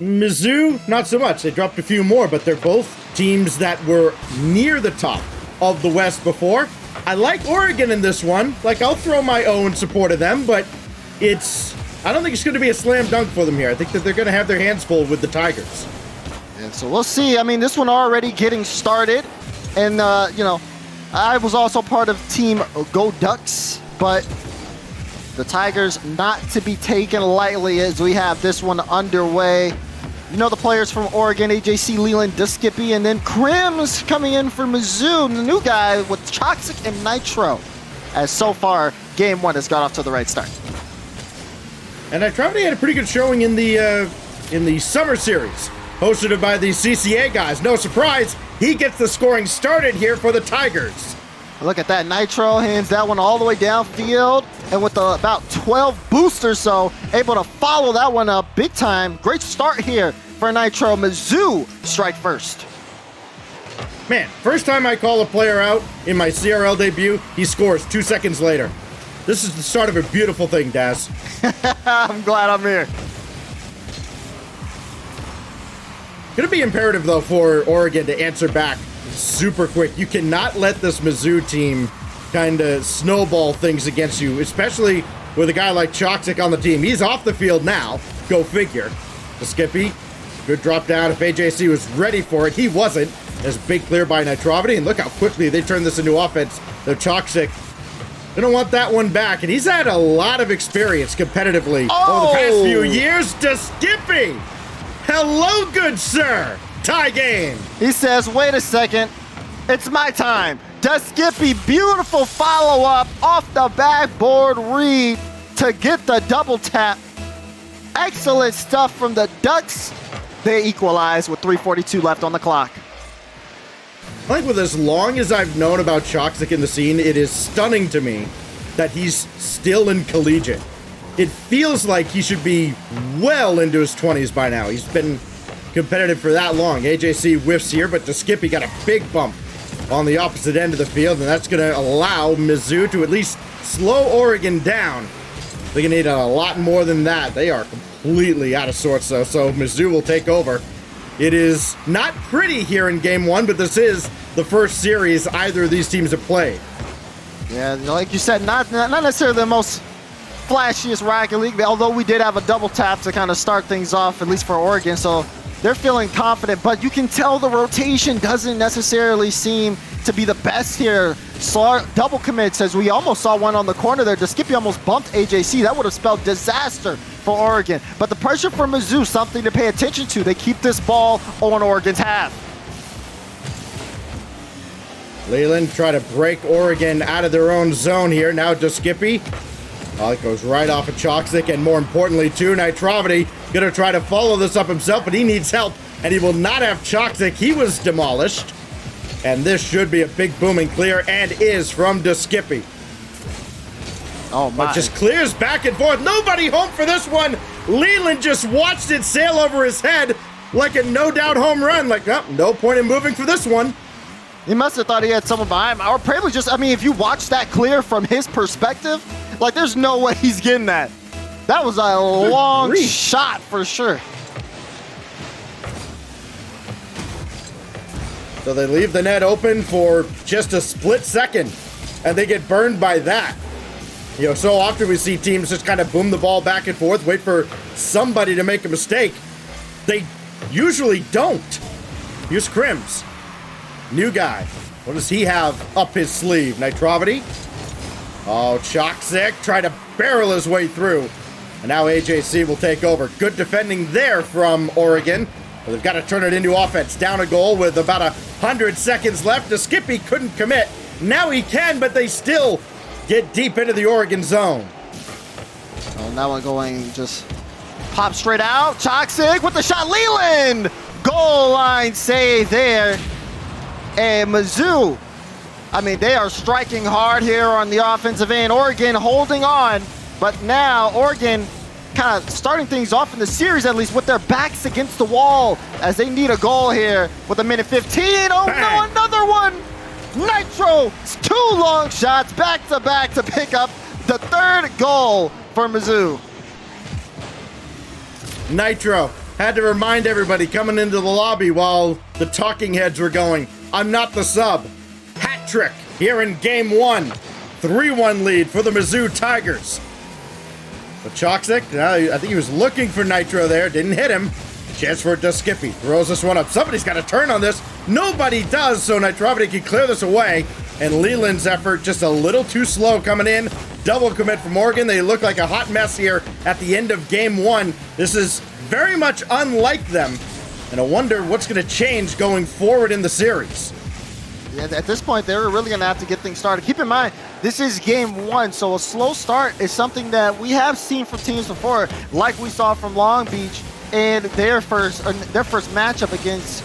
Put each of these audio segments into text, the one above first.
Mizzou, not so much. They dropped a few more, but they're both teams that were near the top of the West before. I like Oregon in this one. Like, I'll throw my own support of them, but I don't think it's going to be a slam dunk for them here. I think that they're going to have their hands full with the Tigers. And so we'll see. I mean, this one already getting started. And, you know, I was also part of Team Go Ducks, but the Tigers not to be taken lightly as we have this one underway. You know the players from Oregon, AJC, Leland, Skippy, and then Crims coming in for Mizzou, the new guy with Toxic and Nitro. As so far, game one has got off to the right start. And Nitrovity had a pretty good showing in the summer series, hosted by the CCA guys. No surprise, he gets the scoring started here for the Tigers. Look at that, Nitro hands that one all the way downfield, and with about 12 boosts or so, able to follow that one up big time. Great start here for Nitro. Mizzou strike first. Man, first time I call a player out in my CRL debut, he scores 2 seconds later. This is the start of a beautiful thing, Daz. I'm glad I'm here. Gonna be imperative, though, for Oregon to answer back super quick. You cannot let this Mizzou team kind of snowball things against you, especially with a guy like Choxic on the team. He's off the field now. Go figure. The Skippy, good drop down. If AJC was ready for it, he wasn't. There's a big clear by Nitrovity, and look how quickly they turn this into offense. The Choxic, they don't want that one back, and he's had a lot of experience competitively over the past few years. The Skippy, hello, good sir. Tie game. He says, wait a second, it's my time. Skippy, beautiful follow-up off the backboard read to get the double tap. Excellent stuff from the Ducks. They equalize with 3:42 left on the clock. I think with as long as I've known about Choxic in the scene, it is stunning to me that he's still in collegiate. It feels like he should be well into his 20s by now. He's been competitive for that long. AJC whiffs here, but the Skippy got a big bump on the opposite end of the field, and that's going to allow Mizzou to at least slow Oregon down. They're going to need a lot more than that. They are completely out of sorts, though, so Mizzou will take over. It is not pretty here in game one, but this is the first series either of these teams have played. Yeah, like you said, not necessarily the most flashiest Rocket League, although we did have a double tap to kind of start things off, at least for Oregon, so they're feeling confident, but you can tell the rotation doesn't necessarily seem to be the best here. Saw double commits as we almost saw one on the corner there. Skippy almost bumped AJC. That would have spelled disaster for Oregon. But the pressure for Mizzou, something to pay attention to. They keep this ball on Oregon's half. Leland try to break Oregon out of their own zone here. Now to Skippy. Oh, it goes right off of Choxic, and more importantly, too, Nitrovity gonna try to follow this up himself, but he needs help, and he will not have Choxic. He was demolished, and this should be a big booming clear, and is from Skippy. Oh my! But just clears back and forth. Nobody home for this one. Leland just watched it sail over his head like a no-doubt home run. Like, oh, no point in moving for this one. He must have thought he had someone behind him, or probably just, I mean, if you watch that clear from his perspective, like, there's no way he's getting that. That was a long shot for sure. So they leave the net open for just a split second, and they get burned by that. You know, so often we see teams just kind of boom the ball back and forth, wait for somebody to make a mistake. They usually don't. Here's Crims. New guy. What does he have up his sleeve? Nitrovity? Oh, Choxic try to barrel his way through. And now AJC will take over. Good defending there from Oregon. But they've got to turn it into offense. Down a goal with about 100 seconds left. The Skippy couldn't commit. Now he can, but they still get deep into the Oregon zone. Oh, that one going just pop straight out. Choxic with the shot. Leland! Goal line save there. And Mizzou, I mean, they are striking hard here on the offensive end. Oregon holding on, but now Oregon kind of starting things off in the series, at least with their backs against the wall, as they need a goal here with a minute 15. Oh no, another one! Nitro, two long shots back to pick up the third goal for Mizzou. Nitro, Had to remind everybody coming into the lobby while the talking heads were going, I'm not the sub. Hat trick here in game 1. 3-1 lead for the Mizzou Tigers. But Choxic, I think he was looking for Nitro there, didn't hit him. Chance for Skippy, throws this one up. Somebody's got to turn on this. Nobody does, so Nitrovity can clear this away. And Leland's effort just a little too slow coming in. Double commit from Oregon. They look like a hot mess here at the end of game 1. This is very much unlike them. And I wonder what's going to change going forward in the series. Yeah, at this point, they're really going to have to get things started. Keep in mind, this is game 1, so a slow start is something that we have seen from teams before, like we saw from Long Beach in their first matchup against,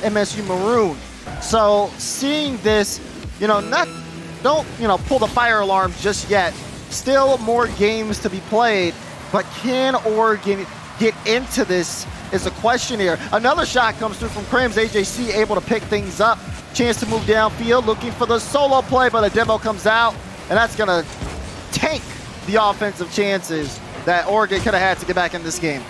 MSU Maroon. So seeing this, don't pull the fire alarm just yet. Still more games to be played, but can Oregon get into this is the question here. Another shot comes through from Crims. AJC able to pick things up. Chance to move downfield, looking for the solo play, but a demo comes out, and that's gonna tank the offensive chances that Oregon could have had to get back in this game.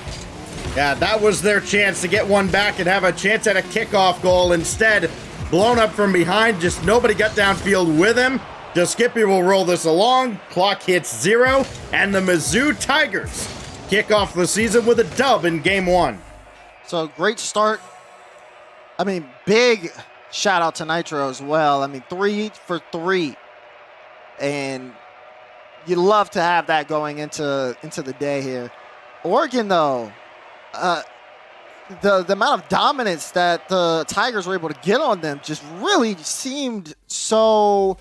Yeah, that was their chance to get one back and have a chance at a kickoff goal. Instead, blown up from behind, just nobody got downfield with him. Skippy will roll this along, clock hits 0, and the Mizzou Tigers kick off the season with a dub in game 1. So great start. Big shout out to Nitro as well. 3 for 3. And you love to have that going into the day here. Oregon, though, the amount of dominance that the Tigers were able to get on them just really seemed so,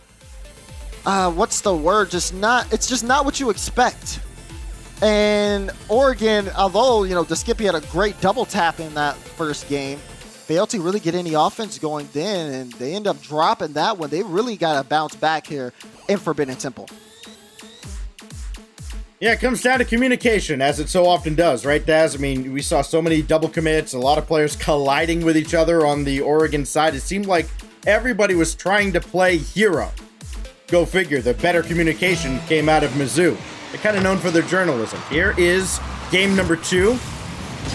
what's the word? It's just not what you expect. And Oregon, although, Skippy had a great double tap in that first game, failed to really get any offense going then, and they end up dropping that one. They really got to bounce back here in Forbidden Temple. Yeah, it comes down to communication, as it so often does, right, Daz? We saw so many double commits, a lot of players colliding with each other on the Oregon side. It seemed like everybody was trying to play hero. Go figure, the better communication came out of Mizzou. They're kind of known for their journalism. Here is game number 2.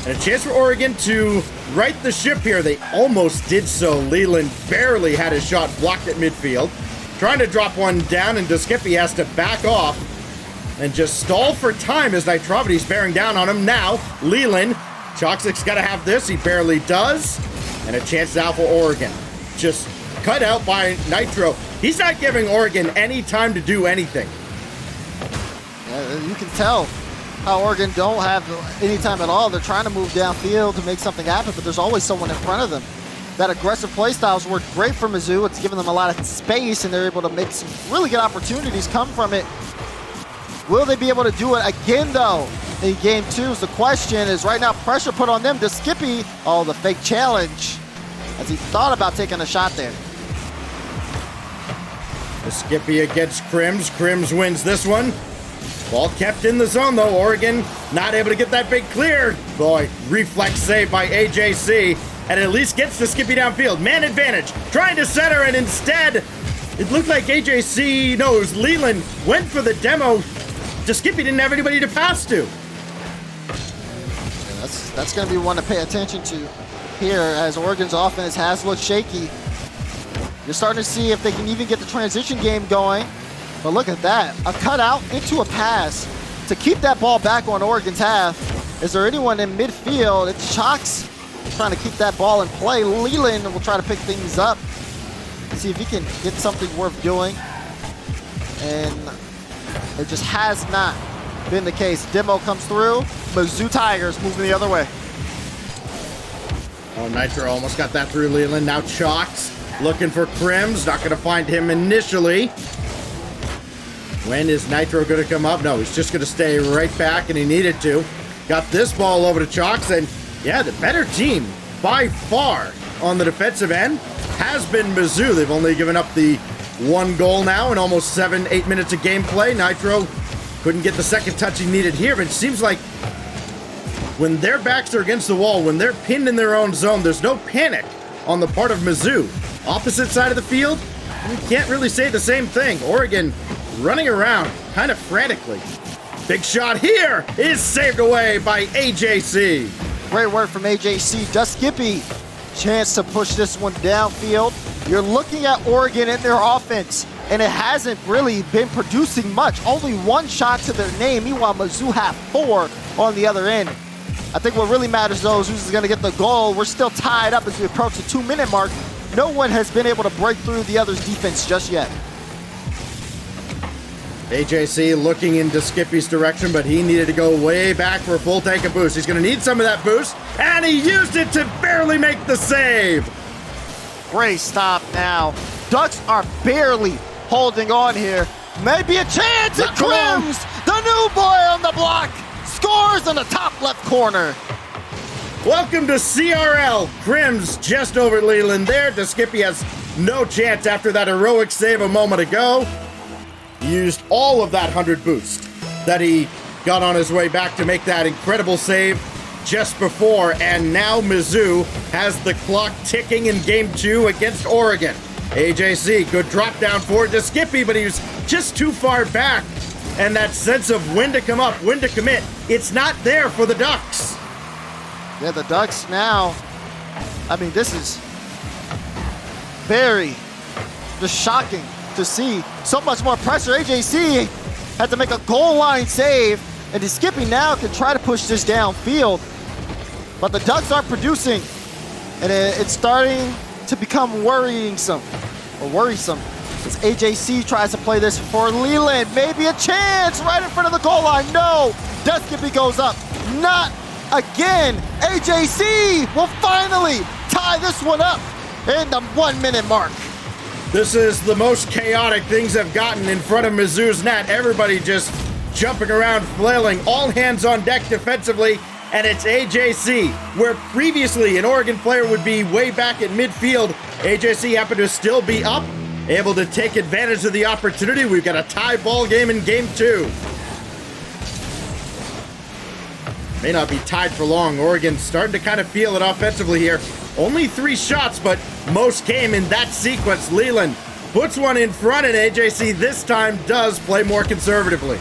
And a chance for Oregon to right the ship here. They almost did so. Leland barely had his shot blocked at midfield. Trying to drop one down, and Skippy has to back off and just stall for time as Nitrovity's bearing down on him. Now, Leland, Choxic's got to have this. He barely does. And a chance now for Oregon. Just cut out by Nitro. He's not giving Oregon any time to do anything. You can tell how Oregon don't have any time at all. They're trying to move downfield to make something happen, but there's always someone in front of them. That aggressive play style's worked great for Mizzou. It's given them a lot of space, and they're able to make some really good opportunities come from it. Will they be able to do it again, though, in game 2 is the question. Is right now pressure put on them. Does Skippy, the fake challenge, as he thought about taking a shot there. Skippy against Crims. Crims wins this one. Ball kept in the zone, though. Oregon not able to get that big clear. Boy, reflex save by AJC, and at least gets the Skippy downfield. Man advantage, trying to center, and instead, it looked like AJC, it was Leland, went for the demo. Skippy didn't have anybody to pass to. Yeah, that's going to be one to pay attention to here, as Oregon's offense has looked shaky. You're starting to see if they can even get the transition game going. But look at that, a cutout into a pass to keep that ball back on Oregon's half. Is there anyone in midfield? It's Chox trying to keep that ball in play. Leland will try to pick things up, see if he can get something worth doing. And it just has not been the case. Demo comes through, Mizzou Tigers moving the other way. Oh, Nitro almost got that through Leland. Now Chox looking for Crims, not gonna find him initially. When is Nitro going to come up? No, he's just going to stay right back, and he needed to. Got this ball over to Chox, and yeah, the better team by far on the defensive end has been Mizzou. They've only given up the 1 goal now in almost 7-8 minutes of gameplay. Nitro couldn't get the second touch he needed here, but it seems like when their backs are against the wall, when they're pinned in their own zone, there's no panic on the part of Mizzou. Opposite side of the field, you can't really say the same thing. Oregon running around kind of frantically. Big shot here is saved away by AJC. Great work from AJC. Just Skippy, chance to push this one downfield. You're looking at Oregon and their offense, and it hasn't really been producing much. Only one shot to their name. Meanwhile, Mizzou have 4 on the other end. I think what really matters, though, is who's going to get the goal. We're still tied up as we approach the 2-minute mark. No one has been able to break through the other's defense just yet. AJC looking into Skippy's direction, but he needed to go way back for a full tank of boost. He's going to need some of that boost, and he used it to barely make the save. Great stop now. Ducks are barely holding on here. Maybe a chance at Crims, the new boy on the block, scores in the top left corner. Welcome to CRL. Crims just over Leland there. Skippy has no chance after that heroic save a moment ago. He used all of that 100 boost that he got on his way back to make that incredible save just before, and now Mizzou has the clock ticking in game 2 against Oregon. AJC, good drop down forward to Skippy, but he was just too far back, and that sense of when to come up, when to commit, it's not there for the Ducks. Yeah, the Ducks now, I mean, this is very just shocking to see. So much more pressure. AJC had to make a goal line save, and Skippy now can try to push this downfield. But the Ducks aren't producing, and it's starting to become worrisome. As AJC tries to play this for Leland. Maybe a chance right in front of the goal line. No, Skippy goes up. Not again. AJC will finally tie this one up in the 1-minute mark. This is the most chaotic things have gotten in front of Mizzou's net. Everybody just jumping around, flailing, all hands on deck defensively, and it's AJC, where previously an Oregon player would be way back at midfield. AJC happened to still be up, able to take advantage of the opportunity. We've got a tie ball game in game 2. May not be tied for long. Oregon starting to kind of feel it offensively here. Only 3 shots, but most came in that sequence. Leland puts one in front, and AJC this time does play more conservatively.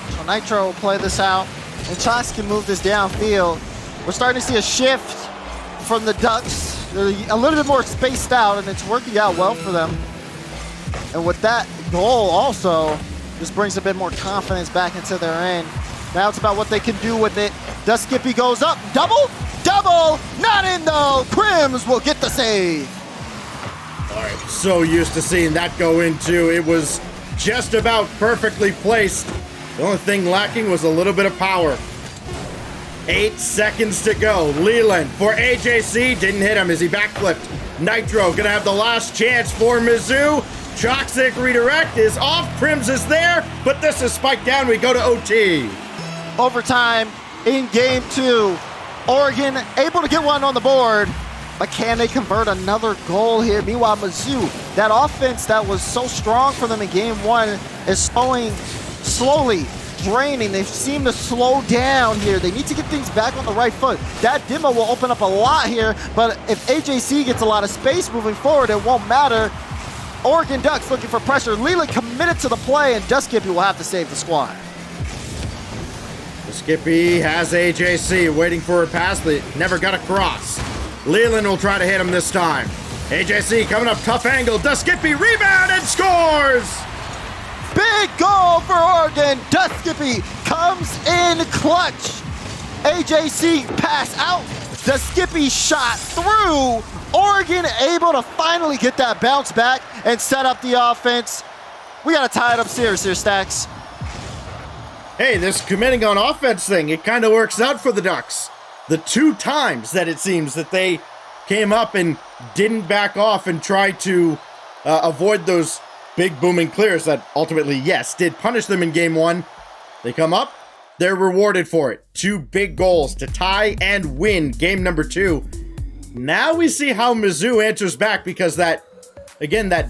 So Nitro will play this out, and Chas can move this downfield. We're starting to see a shift from the Ducks. They're a little bit more spaced out, and it's working out well for them. And with that goal also, this brings a bit more confidence back into their end. Now it's about what they can do with it. Skippy goes up, double, not in though. Crims will get the save. All right, so used to seeing that go into. It was just about perfectly placed. The only thing lacking was a little bit of power. 8 seconds to go. Leland for AJC, didn't hit him as he backflipped. Nitro gonna have the last chance for Mizzou. Toxic redirect is off. Crims is there, but this is spiked down. We go to OT. Overtime in game 2. Oregon able to get one on the board, but can they convert another goal here? Meanwhile, Mizzou, that offense that was so strong for them in game 1 is slowly draining. They seem to slow down here. They need to get things back on the right foot. That demo will open up a lot here, but if AJC gets a lot of space moving forward, it won't matter. Oregon Ducks looking for pressure. Leland committed to the play, and Skippy will have to save the squad. Skippy has AJC waiting for a pass that never got across. Leland will try to hit him this time. AJC coming up, tough angle. Skippy rebound and scores! Big goal for Oregon. Skippy comes in clutch. AJC pass out. Skippy shot through. Oregon able to finally get that bounce back and set up the offense. We got to tie it up serious here, Stacks. Hey, this committing on offense thing, it kind of works out for the Ducks. The 2 times that it seems that they came up and didn't back off and try to avoid those big booming clears that ultimately, yes, did punish them in game 1. They come up, they're rewarded for it. 2 big goals to tie and win game number 2. Now we see how Mizzou answers back, because that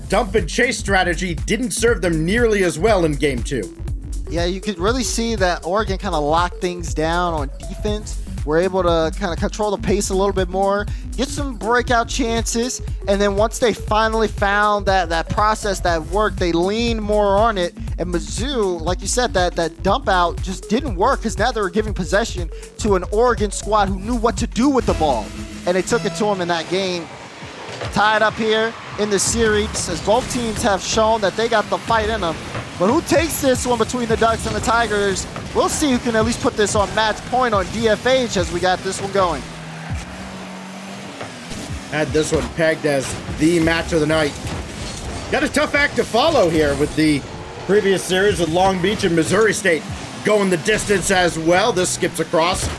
dump and chase strategy didn't serve them nearly as well in game 2. Yeah, you could really see that Oregon kind of locked things down on defense were able to kind of control the pace a little bit more, get some breakout chances, and then once they finally found that process that worked, they leaned more on it. And Mizzou, like you said, that dump out just didn't work because now they were giving possession to an Oregon squad who knew what to do with the ball. And they took it to them in that game. Tied up here in the series as both teams have shown that they got the fight in them. But who takes this one between the Ducks and the Tigers? We'll see who can at least put this on match point on DFH as we got this one going. Had this one pegged as the match of the night. Got a tough act to follow here with the previous series with Long Beach and Missouri State going the distance as well. This skips across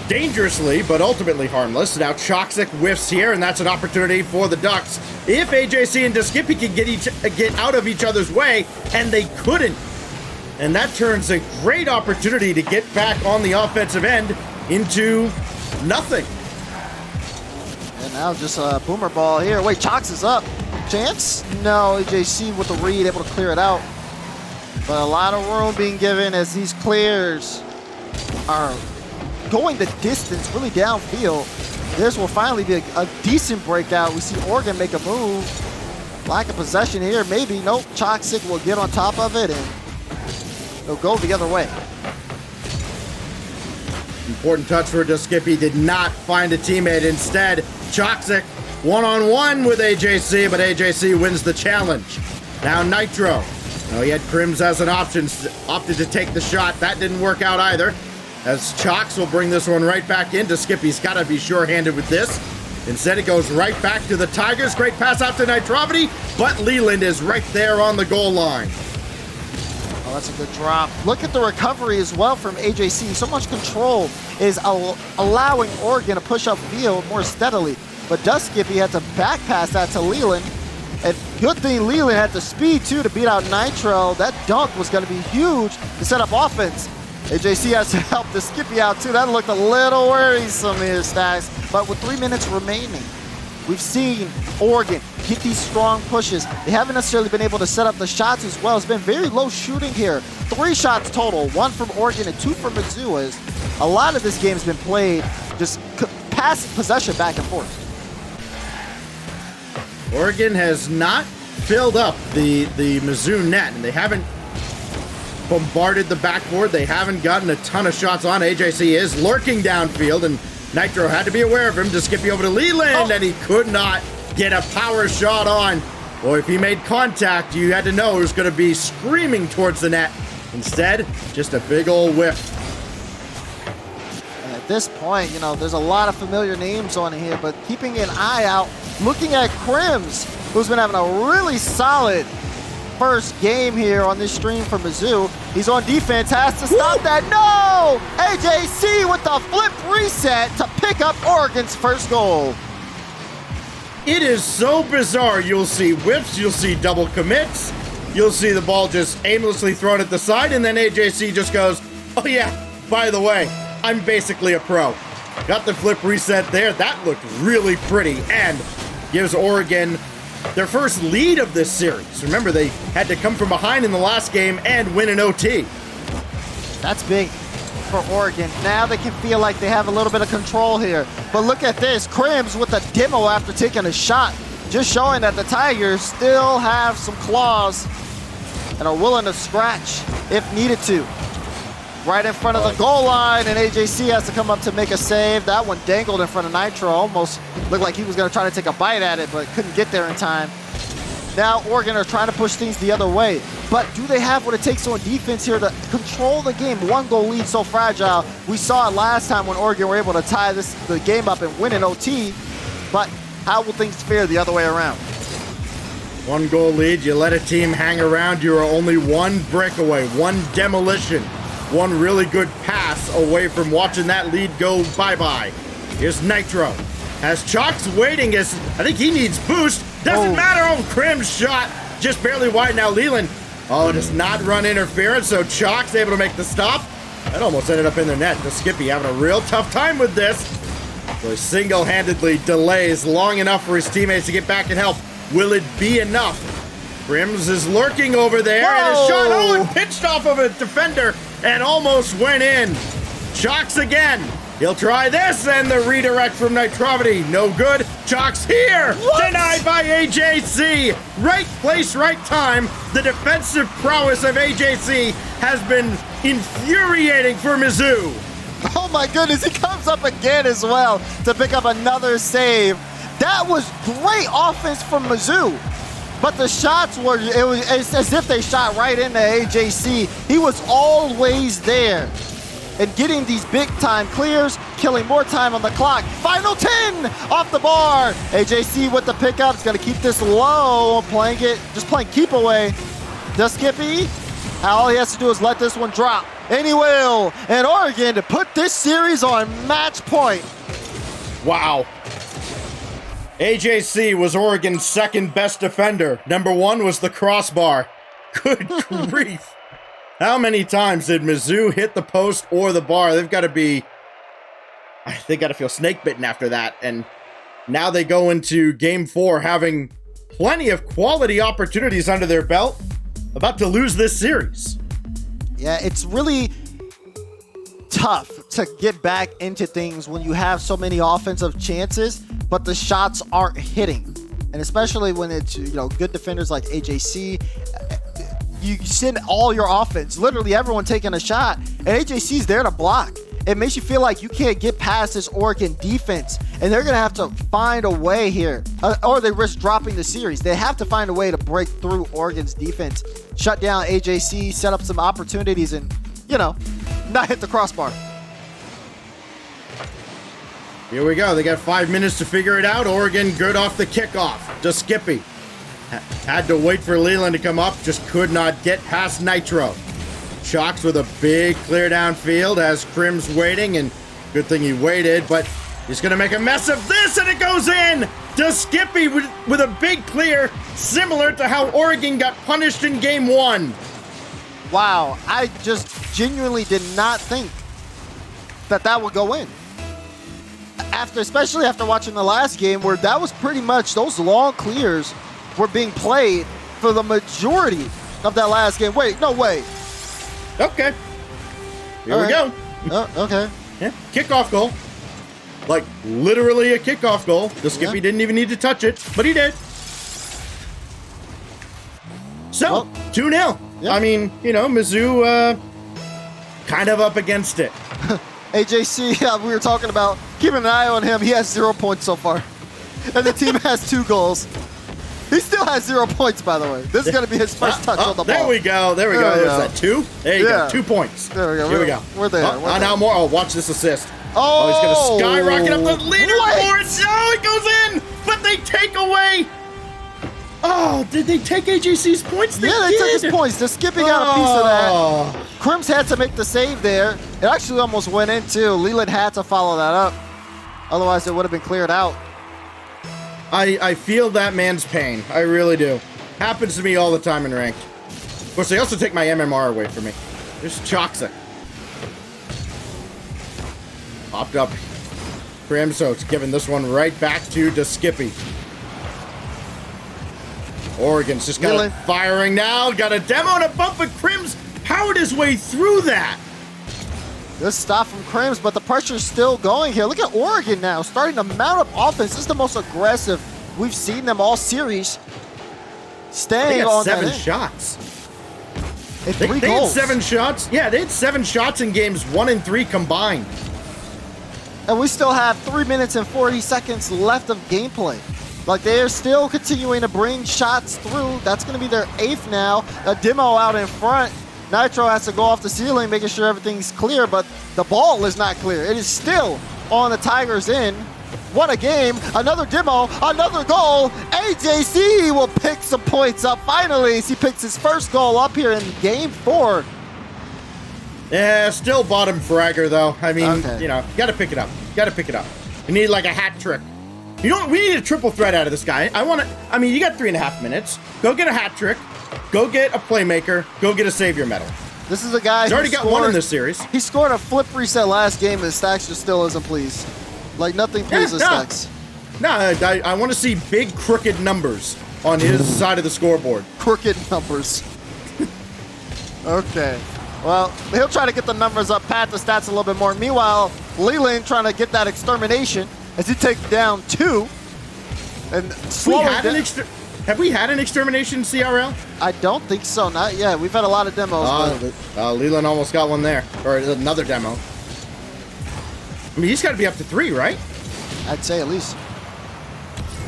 dangerously, but ultimately harmless. Now Choxic whiffs here, and that's an opportunity for the Ducks. If AJC and Deskippy could get out of each other's way, and they couldn't. And that turns a great opportunity to get back on the offensive end into nothing. And now just a boomer ball here. Wait, Chox is up. Chance? No, AJC with the read, able to clear it out. But a lot of room being given as these clears are going the distance, really downfield. This will finally be a decent breakout. We see Oregon make a move. Lack of possession here, maybe. Nope, Choxic will get on top of it and it'll go the other way. Important touch for Deskippy, did not find a teammate. Instead, Choxic one-on-one with AJC, but AJC wins the challenge. Now Nitro. He had Crims as an option, opted to take the shot. That didn't work out either. As Chox will bring this one right back in. Deskippy's got to be sure-handed with this. Instead, it goes right back to the Tigers. Great pass out to Nitrovity, but Leland is right there on the goal line. Oh, that's a good drop. Look at the recovery as well from AJC. So much control is allowing Oregon to push up field more steadily. But Deskippy had to back pass that to Leland. And good thing Leland had the speed, too, to beat out Nitro. That dunk was going to be huge to set up offense. AJC has to help Deskippy out, too. That looked a little worrisome here, Stacks. But with 3 minutes remaining, we've seen Oregon get these strong pushes. They haven't necessarily been able to set up the shots as well. It's been very low shooting here. 3 shots total, 1 from Oregon and 2 from Mizzou. As a lot of this game has been played just passing possession back and forth. Oregon has not filled up the Mizzou net, and they haven't bombarded the backboard. They haven't gotten a ton of shots on. AJC is lurking downfield, and Nitro had to be aware of him. Deskippy over to Leland, and he could not get a power shot on. Boy, if he made contact, you had to know he was going to be screaming towards the net. Instead, just a big old whiff. And at this point, there's a lot of familiar names on here, but keeping an eye out, looking at Crims, who's been having a really solid first game here on this stream for Mizzou. He's on defense, has to stop that. No! AJC with the flip reset to pick up Oregon's first goal. It is so bizarre. You'll see whiffs, you'll see double commits, you'll see the ball just aimlessly thrown at the side, and then AJC just goes, oh yeah, by the way, I'm basically a pro. Got the flip reset there. That looked really pretty and gives Oregon their first lead of this series. Remember, they had to come from behind in the last game and win an OT. That's big for Oregon. Now they can feel like they have a little bit of control here. But look at this, Crims with a demo after taking a shot, just showing that the Tigers still have some claws and are willing to scratch if needed to. Right in front of the goal line, and AJC has to come up to make a save. That one dangled in front of Nitro. Almost looked like he was going to try to take a bite at it, but couldn't get there in time. Now Oregon are trying to push things the other way. But do they have what it takes on defense here to control the game? 1-goal lead so fragile. We saw it last time when Oregon were able to tie the game up and win an OT. But how will things fare the other way around? 1-goal lead, you let a team hang around, you are only 1 breakaway, 1 demolition, 1 really good pass away from watching that lead go bye-bye. Here's Nitro. Has Chox waiting as I think he needs boost. Doesn't matter. Oh, Crims shot just barely wide. Now Leland. Oh, does not run interference, so Chox able to make the stop. That almost ended up in the net. Deskippy having a real tough time with this. So he single-handedly delays long enough for his teammates to get back and help. Will it be enough? Crims is lurking over there, and his shot, oh, and pitched off of a defender and almost went in. Chox again. He'll try this, and the redirect from Nitrovity. No good. Chalk's here. What? Denied by AJC. Right place, right time. The defensive prowess of AJC has been infuriating for Mizzou. Oh my goodness, he comes up again as well to pick up another save. That was great offense from Mizzou. But the shots were, it's as if they shot right into AJC. He was always there. And getting these big time clears, killing more time on the clock. Final 10 off the bar. AJC with the pickups, gonna keep this low, just playing keep away. Does Skippy? All he has to do is let this one drop. And he will. And Oregon to put this series on match point. Wow. AJC was Oregon's second best defender. Number 1 was the crossbar. Good grief. How many times did Mizzou hit the post or the bar? They got to feel snake bitten after that. And now they go into game 4 having plenty of quality opportunities under their belt, about to lose this series. Yeah, it's really tough to get back into things when you have so many offensive chances, but the shots aren't hitting. And especially when it's, good defenders like AJC, you send all your offense, literally everyone taking a shot, and AJC's there to block. It makes you feel like you can't get past this Oregon defense, and they're going to have to find a way here, or they risk dropping the series. They have to find a way to break through Oregon's defense, shut down AJC, set up some opportunities, and, not hit the crossbar. Here we go. They got 5 minutes to figure it out. Oregon good off the kickoff to Skippy. Had to wait for Leland to come up, just could not get past Nitro. Chalks with a big clear downfield, has Crims waiting, and good thing he waited, but he's going to make a mess of this, and it goes in to Skippy with a big clear, similar to how Oregon got punished in game 1. Wow, I just genuinely did not think that would go in. Especially after watching the last game, where that was pretty much, those long clears were being played for the majority of that last game. Wait, no way. Okay. Here we go. Okay. Yeah, kickoff goal. Like, literally a kickoff goal. The Skippy didn't even need to touch it, but he did. So, 2-0. Yeah. I mean, Mizzou kind of up against it. AJC, we were talking about keeping an eye on him. He has 0 points so far. And the team has 2 goals. He still has 0 points, by the way. This is going to be his first touch on the ball. There we go. There we go. Is that 2? There you go. 2 points. There we go. Here we go. We're there. Now more. Oh, watch this assist. Oh, he's going to skyrocket up the leaderboard. What? No, it goes in, but they take away. Oh, did they take AJC's points? They took his points. The Skippy got a piece of that. Crims had to make the save there. It actually almost went in, too. Leland had to follow that up. Otherwise, it would have been cleared out. I feel that man's pain. I really do. Happens to me all the time in ranked. Of course, they also take my MMR away from me. There's Choxic. Popped up. Crimso's giving this one right back to Skippy. Oregon's just got it firing now. Got a demo and a bump, but Crims powered his way through that. Good stop from Crims, but the pressure's still going here. Look at Oregon now, starting to mount up offense. This is the most aggressive we've seen them all series. Staying on that. 7 shots. And They 3 had goals. 7 shots. Yeah, they had 7 shots in games 1 and 3 combined. And we still have 3 minutes and 40 seconds left of gameplay. Like, they're still continuing to bring shots through. That's going to be their 8th now. A demo out in front. Nitro has to go off the ceiling, making sure everything's clear, but the ball is not clear. It is still on the Tigers' end. What a game. Another demo, another goal. AJC will pick some points up finally as he picks his first goal up here in game 4. Yeah, still bottom fragger, though. I mean, Okay. got to pick it up. Got to pick it up. You need like a hat trick. We need a triple threat out of this guy. You got 3.5 minutes. Go get a hat trick. Go get a playmaker. Go get a savior medal. This is a guy He's already got 1 in this series. He scored a flip reset last game, and Stacks just still isn't pleased. Like, nothing pleases Stacks. No, I want to see big crooked numbers on his side of the scoreboard. Crooked numbers. Okay. Well, he'll try to get the numbers up, pad the stats a little bit more. Meanwhile, Leland trying to get that extermination as he takes down 2. And slowing down. Have we had an extermination CRL? I don't think so, not yet. We've had a lot of demos. Leland almost got one there, or another demo. I mean, he's got to be up to 3, right? I'd say at least.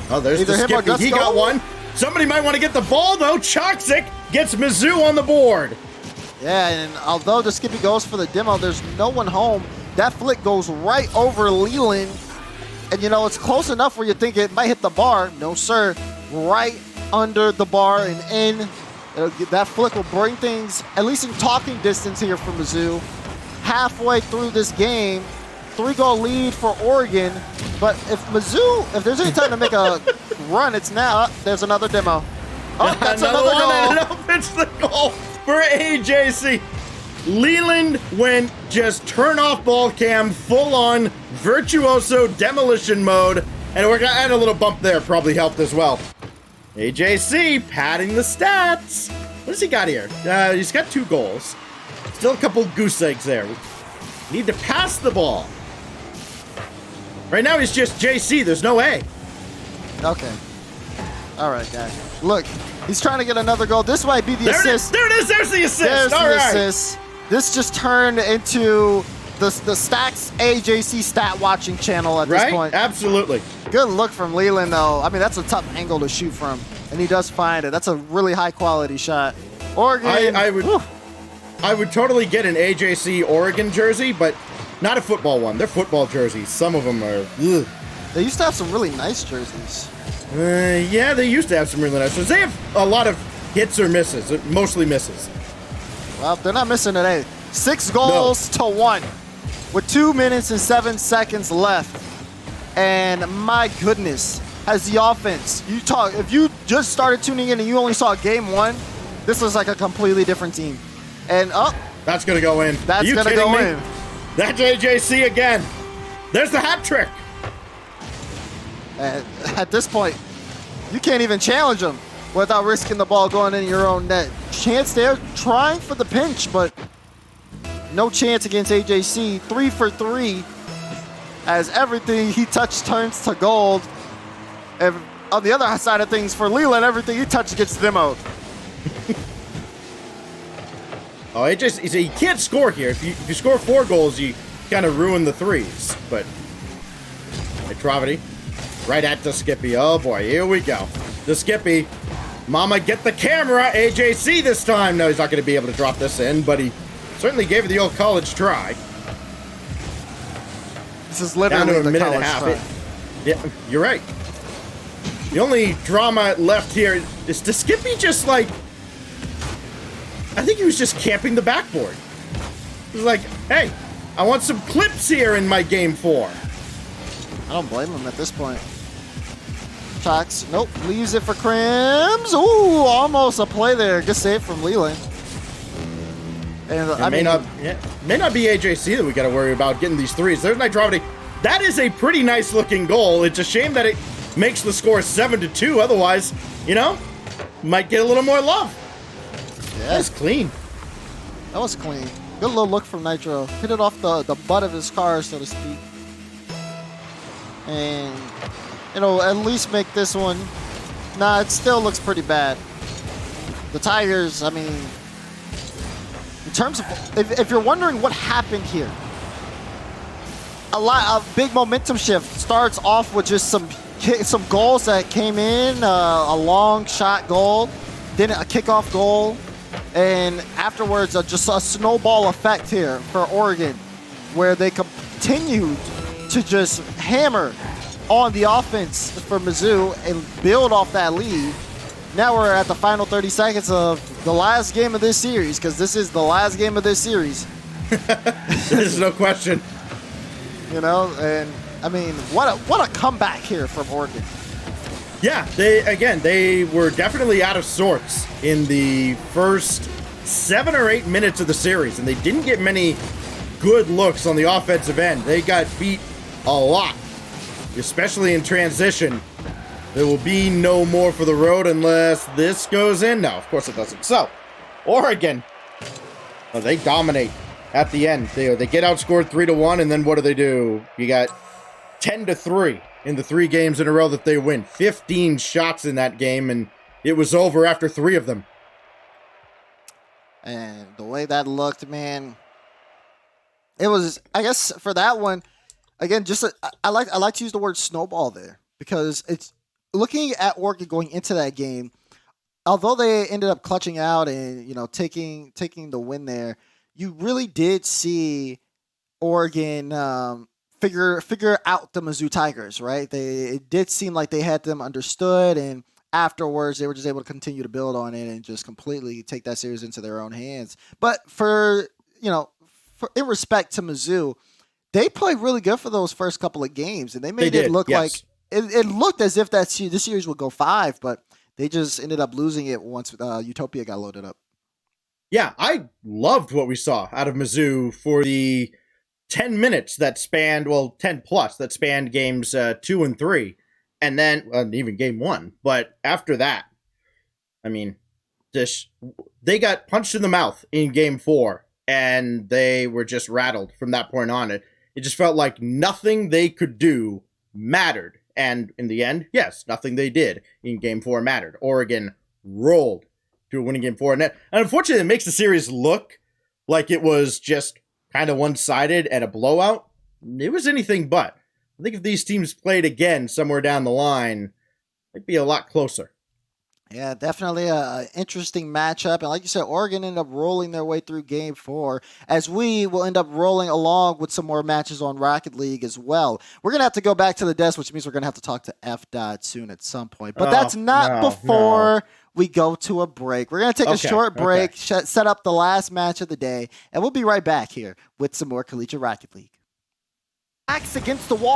Oh, there's Either the Skippy. He got one. Somebody might want to get the ball, though. Toxic gets Mizzou on the board. Yeah, and although the Skippy goes for the demo, there's no one home. That flick goes right over Leland. And, you know, it's close enough where you think it might hit the bar. No, sir. Right under the bar and in. That flick will bring things, at least in talking distance here for Mizzou. Halfway through this game, 3-goal lead for Oregon. But if there's any time to make a run, it's now. There's another demo. Oh, that's another goal. And it opens the goal for AJC. Leland went just turn off ball cam, full on virtuoso demolition mode. And we're gonna add a little bump there, probably helped as well. AJC padding the stats. What does he got here? He's got 2 goals. Still a couple goose eggs there. Need to pass the ball. Right now he's just JC. There's no A. Okay. All right, guys. Look, he's trying to get another goal. This might be the assist. There it is. There's the assist. There's All the right. assist. This just turned into the Stacks AJC stat watching channel at this point. Absolutely. Good look from Leland, though. I mean, that's a tough angle to shoot from, and he does find it. That's a really high-quality shot. Oregon. I would totally get an AJC Oregon jersey, but not a football one. They're football jerseys. Some of them are. Ugh. They used to have some really nice jerseys. Yeah, they used to have some really nice ones. They have a lot of hits or misses, mostly misses. Well, they're not missing today. 6 goals to 1 with 2 minutes and 7 seconds left. And my goodness, has the offense, if you just started tuning in and you only saw game 1, this was like a completely different team. And that's going to go in. That's going to go in. That's AJC again. There's the hat trick. At this point, you can't even challenge them without risking the ball going in your own net. Chance there, trying for the pinch, but no chance against AJC. 3 for 3, as everything he touched turns to gold. And on the other side of things, for Leland, everything he touched gets demoed. Oh, AJC, he can't score here. If you score 4 goals, you kind of ruin the 3s. But Travity, right at the Skippy. Oh boy, here we go. The Skippy. Mama, get the camera. AJC this time. No, he's not going to be able to drop this in, but he certainly gave it the old college try. This is literally down to a minute college and a half. try. Yeah, you're right. The only drama left here is the Skippy just like, I think he was just camping the backboard. He was like, hey, I want some clips here in my game 4. I don't blame him at this point. Talks, nope, leaves it for Crims. Ooh, almost a play there. Good save from Leland. And it may not be AJC that we got to worry about getting these 3s. There's Nitrovity. That is a pretty nice looking goal. It's a shame that it makes the score 7-2. Otherwise, you know, might get a little more love. Yeah. That was clean. That was clean. Good little look from Nitro. Hit it off the butt of his car, so to speak. And, you know, at least make this one. Nah, it still looks pretty bad. The Tigers, I mean, in terms of, if you're wondering what happened here, a big momentum shift. Starts off with just some goals that came in, a long shot goal, then a kickoff goal, and afterwards just a snowball effect here for Oregon, where they continued to just hammer on the offense for Mizzou and build off that lead. Now we're at the final 30 seconds of the last game of this series, because this is the last game of this series. There's no question. You know, and I mean, what a comeback here from Oregon. Yeah, they were definitely out of sorts in the first 7 or 8 minutes of the series, and they didn't get many good looks on the offensive end. They got beat a lot, especially in transition. There will be no more for the road unless this goes in. No, of course it doesn't. So, Oregon Oh, they dominate at the end. They get outscored 3-1, and then what do? You got 10-3 in the 3 games in a row that they win. 15 shots in that game, and it was over after 3 of them. And the way that looked, man, it was, I guess, for that one, again, I like to use the word snowball there, because it's looking at Oregon going into that game. Although they ended up clutching out and, you know, taking the win there, you really did see Oregon figure out the Mizzou Tigers, right? It did seem like they had them understood, and afterwards they were just able to continue to build on it and just completely take that series into their own hands. But in respect to Mizzou, they played really good for those first couple of games, and they made it look like it looked as if this series would go 5, but they just ended up losing it once Utopia got loaded up. Yeah, I loved what we saw out of Mizzou for the 10 minutes that spanned, 10 plus, that spanned games 2 and 3, and then even game 1. But after that, I mean, they got punched in the mouth in game 4, and they were just rattled from that point on. It just felt like nothing they could do mattered. And in the end, yes, nothing they did in game 4 mattered. Oregon rolled to a winning game 4. And unfortunately, it makes the series look like it was just kind of one-sided and a blowout. It was anything but. I think if these teams played again somewhere down the line, it'd be a lot closer. Yeah, definitely an interesting matchup. And like you said, Oregon ended up rolling their way through game 4, as we will end up rolling along with some more matches on Rocket League as well. We're going to have to go back to the desk, which means we're going to have to talk to F-Dot soon at some point. But that's not before we go to a break. We're going to take a short break, set up the last match of the day, and we'll be right back here with some more Collegiate Rocket League. Backs against the wall.